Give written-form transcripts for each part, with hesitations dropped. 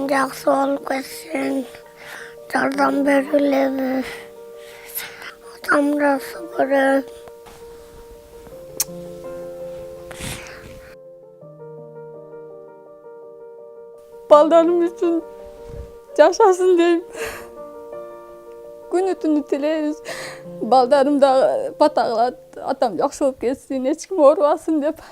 жақсы болып кетсін, жардам беріледі. Атам жақсы көреді. Балдарым үшін жашасын дейм. Күні түні тілейміз. Балдарым да бата қылады. Атам жақсы болып кетсін, ешкім ауырбасын деп.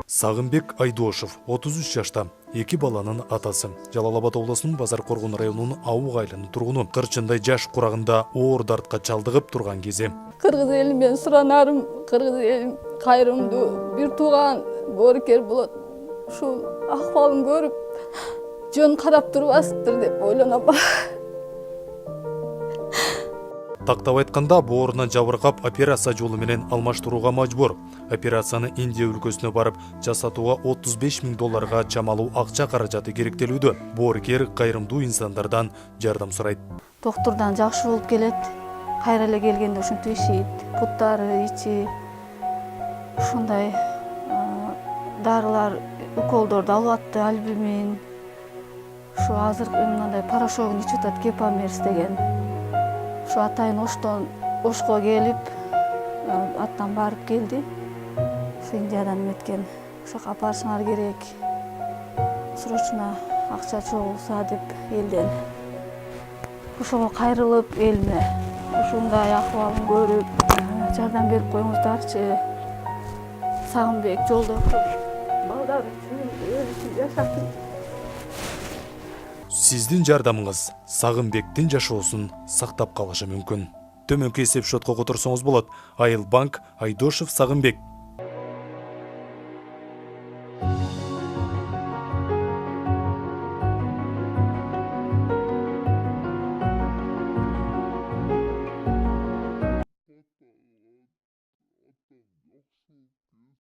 Сағынбек Айдошев 33 жашта, 2 баланын атасы. Жалал-Абад облысының Базарқорғын районының Ауық айланы тұрғыны. Қырчындай жаш құрағында оор дартқа чалдығып тұрған кезі. Қырғыз елімен сұранарым, қырғыз елім қайрымды бір туған боркер болады. Шу ақпалын көріп, жөн қарап тұрбасыптыр деп ойланам. Тақтап айтқанда, бауырына жабырқап операция жолы менен алмаштыруға мажбур. Операцияны Индия өлкөсүнө барып, жасатуға $35,000 чамалуу акча каражаты керектелүүдө. Боорукер кайрымдуу инсандардан жардам сурайт. Доктордан жакшы болуп келет. Кайра эле келгенде ушинтип ишейт. Буттары, ичи ушундай дарылар, уколдорду алып атты, альбумин. Шу азыр мындай порошогун ичип атат, Кепамерс деген. Шу атайын Ошко келип, аттан барып келди. Сен жардам эткен. Ошоко апарышыңар керек. Срочно акча чогулса деп элден. Ошого кайрылып элиме ушундай акыбалын көрүп, жардам берип коюңуздарчы. Сагынбек Жолдошев балдар үчүн өзү жашасын. Сиздин жардамыңыз Сагынбектин жашоосун сактап калышы мүмкүн. Төмөнкү эсеп шотко которсоңуз болот. Айыл банк Айдошев Сагынбек